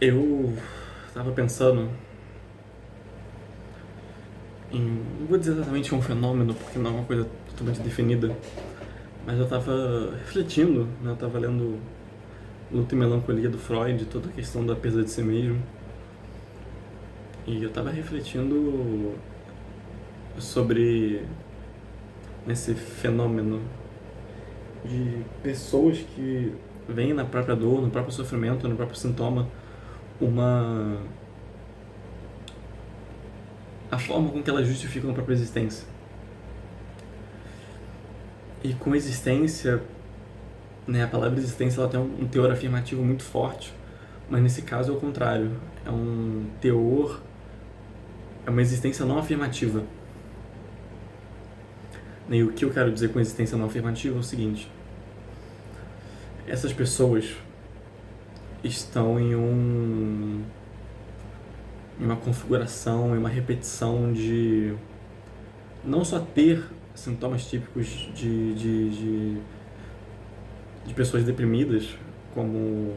Eu tava pensando não vou dizer exatamente um fenômeno, porque não é uma coisa totalmente definida, mas eu tava refletindo, né? Eu tava lendo Luta e Melancolia do Freud, toda a questão da perda de si mesmo, e eu tava refletindo sobre esse fenômeno de pessoas que veem na própria dor, no próprio sofrimento, no próprio sintoma, uma a forma com que elas justificam a própria existência. E com existência, né, a palavra existência ela tem um teor afirmativo muito forte, mas nesse caso é o contrário. É um teor, é uma existência não afirmativa. E o que eu quero dizer com existência não afirmativa é o seguinte: essas pessoas estão em uma configuração, em uma repetição de não só ter sintomas típicos de pessoas deprimidas, como,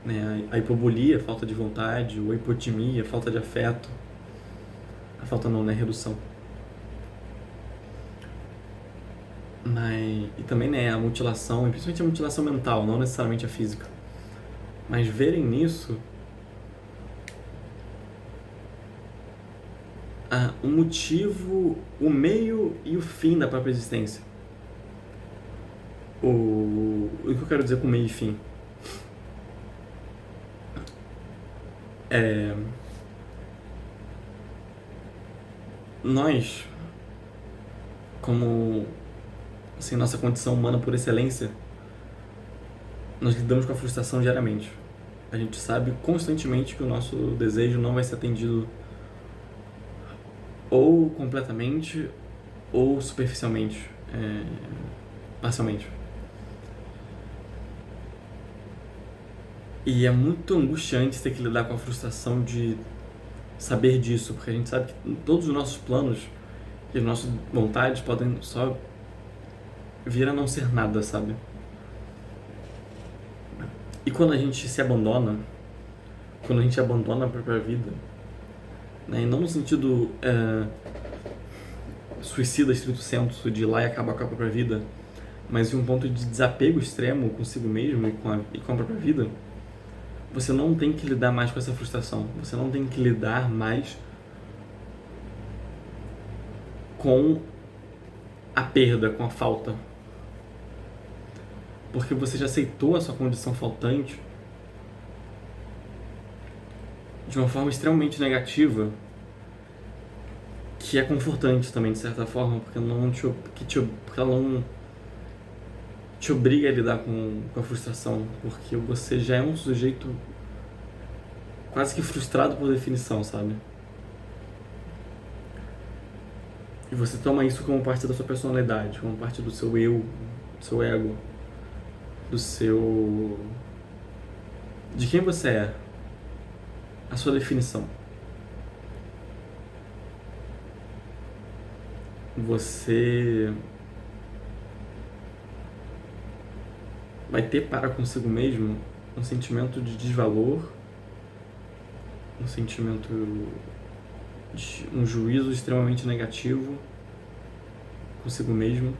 né, a hipobulia, falta de vontade, ou a hipotimia, falta de afeto. A falta não, né? Redução. E também, né, a mutilação, e principalmente a mutilação mental, não necessariamente a física. Mas verem nisso o motivo, o meio e o fim da própria existência. O que eu quero dizer com meio e fim? É, nós, como assim, nossa condição humana por excelência, nós lidamos com a frustração diariamente. A gente sabe constantemente que o nosso desejo não vai ser atendido ou completamente ou superficialmente, parcialmente. E é muito angustiante ter que lidar com a frustração de saber disso, porque a gente sabe que todos os nossos planos e as nossas vontades podem só vir a não ser nada, sabe? E quando a gente se abandona, quando a gente abandona a própria vida, né, e não no sentido suicida estrito sensu de ir lá e acabar com a própria vida, mas em um ponto de desapego extremo consigo mesmo e com a própria vida, você não tem que lidar mais com essa frustração. Você não tem que lidar mais com a perda, com a falta. Porque você já aceitou a sua condição faltante de uma forma extremamente negativa, que é confortante também, de certa forma, porque porque ela não te obriga a lidar com a frustração, porque você já é um sujeito quase que frustrado por definição, sabe? E você toma isso como parte da sua personalidade, como parte do seu eu, do seu ego, do seu... de quem você é, a sua definição. Você vai ter para consigo mesmo um sentimento de desvalor, um sentimento de um juízo extremamente negativo consigo mesmo,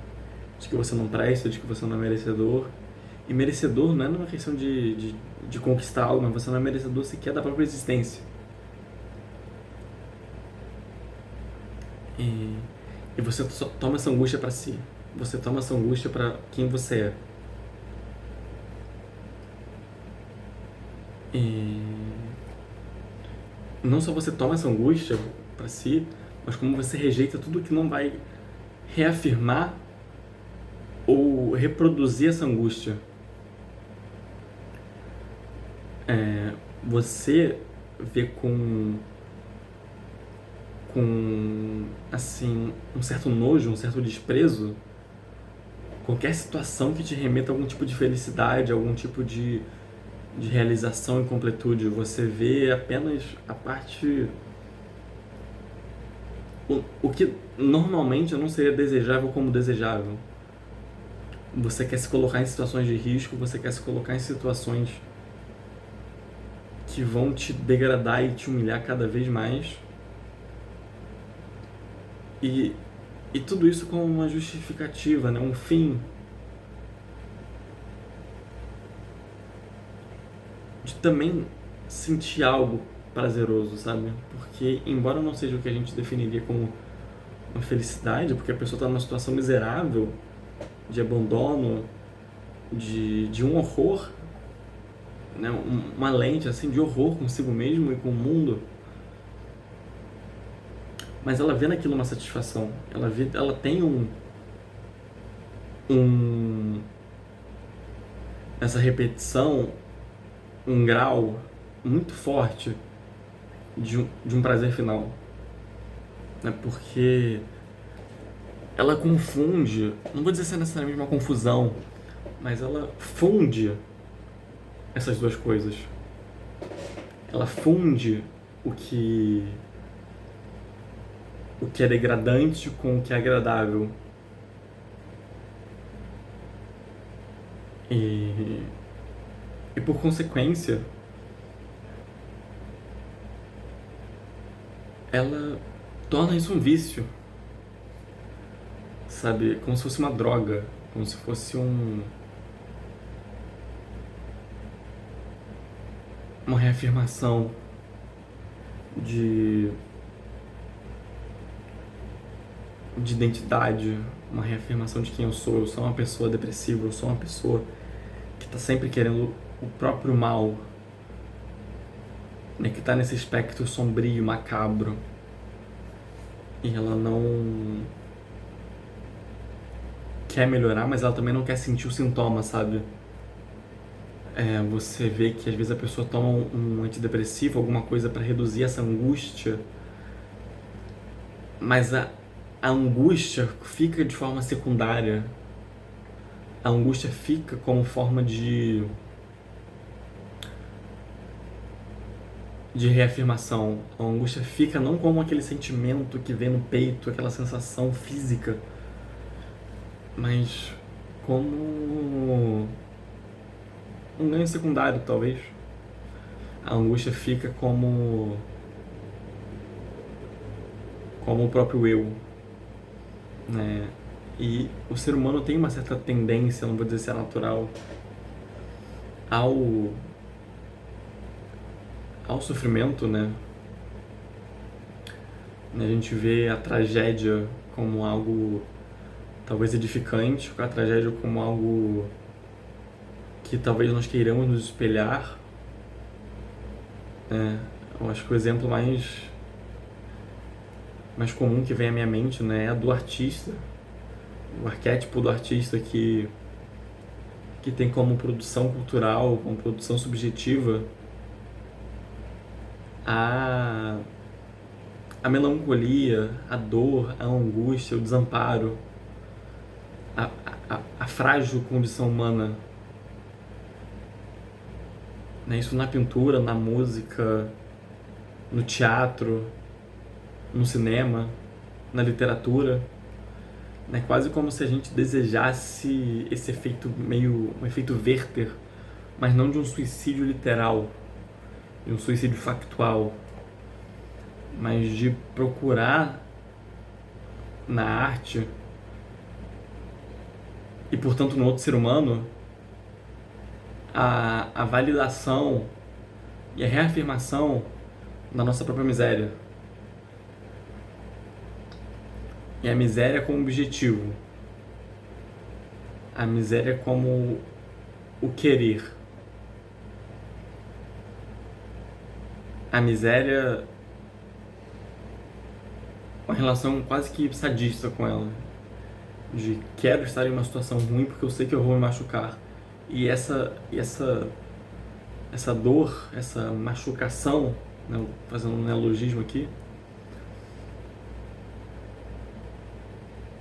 de que você não presta, de que você não é merecedor. E merecedor não é numa questão de conquistar algo, mas você não é merecedor sequer da própria existência. E você toma essa angústia para si. Você toma essa angústia para quem você é. E não só você toma essa angústia para si, mas como você rejeita tudo que não vai reafirmar ou reproduzir essa angústia. Você vê com assim, um certo nojo, um certo desprezo qualquer situação que te remeta a algum tipo de felicidade, algum tipo de realização e completude. Você vê apenas a parte... o que normalmente não seria desejável como desejável. Você quer se colocar em situações de risco, você quer se colocar em situações que vão te degradar e te humilhar cada vez mais. E tudo isso com uma justificativa, né? Um fim de também sentir algo prazeroso, sabe? Porque, embora não seja o que a gente definiria como uma felicidade, porque a pessoa está numa situação miserável, de abandono, de um horror, né? Uma lente assim de horror consigo mesmo e com o mundo, mas ela vê naquilo uma satisfação, ela tem essa repetição, um grau muito forte de um prazer final, né? Porque ela confunde, não vou dizer se é necessariamente uma confusão, mas ela funde essas duas coisas. Ela funde o que é degradante com o que é agradável. E por consequência, ela torna isso um vício, sabe? Como se fosse uma droga, como se fosse uma reafirmação de identidade, uma reafirmação de quem eu sou. Eu sou uma pessoa depressiva, eu sou uma pessoa que está sempre querendo o próprio mal, né? Que está nesse espectro sombrio, macabro. E ela não quer melhorar, mas ela também não quer sentir o sintoma, sabe? Você vê que às vezes a pessoa toma um antidepressivo, alguma coisa para reduzir essa angústia, mas a angústia fica de forma secundária. A angústia fica como forma de reafirmação. A angústia fica não como aquele sentimento que vem no peito, aquela sensação física, mas como um ganho secundário, talvez. A angústia fica como o próprio eu, né? E o ser humano tem uma certa tendência, não vou dizer se é natural, ao sofrimento, né? A gente vê a tragédia como algo talvez edificante, a tragédia como algo que talvez nós queiramos nos espelhar, né? Eu acho que o exemplo mais comum que vem à minha mente, né, é a do artista, o arquétipo do artista que tem como produção cultural, como produção subjetiva, a melancolia, a dor, a angústia, o desamparo, a frágil condição humana. Né? Isso na pintura, na música, no teatro, no cinema, na literatura. Né? Quase como se a gente desejasse esse efeito um efeito Werther, mas não de um suicídio literal, de um suicídio factual, mas de procurar na arte e, portanto, no outro ser humano a validação e a reafirmação da nossa própria miséria. E a miséria como objetivo. A miséria como o querer. A miséria, uma relação quase que sadista com ela. De quero estar em uma situação ruim porque eu sei que eu vou me machucar. E essa dor, essa machucação, né, fazendo um neologismo aqui,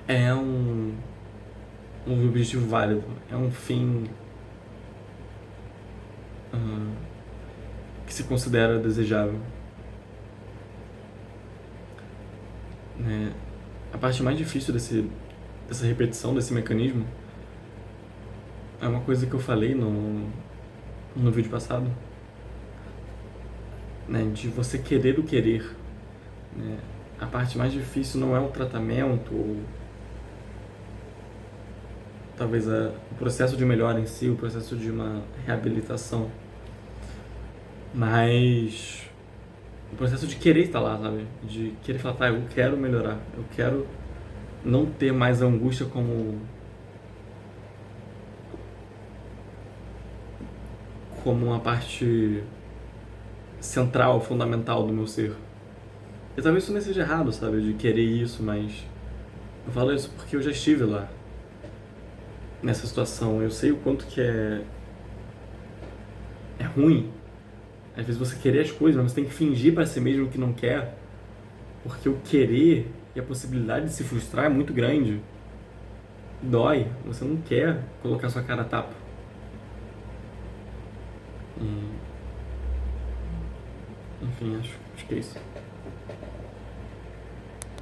é um objetivo válido, é um fim que se considera desejável. Né? A parte mais difícil dessa repetição, desse mecanismo, é uma coisa que eu falei no vídeo passado, né, de você querer o querer, né? A parte mais difícil não é o tratamento ou talvez o processo de melhora em si, o processo de uma reabilitação, mas o processo de querer estar lá, sabe? De querer falar, tá, eu quero melhorar, eu quero não ter mais a angústia como uma parte central, fundamental do meu ser. E talvez isso nem seja errado, sabe? De querer isso, mas eu falo isso porque eu já estive lá, nessa situação. Eu sei o quanto que é ruim. Às vezes você querer as coisas, mas você tem que fingir para si mesmo que não quer, porque o querer e a possibilidade de se frustrar é muito grande. Dói, você não quer colocar sua cara a tapa. E, enfim, acho que é isso.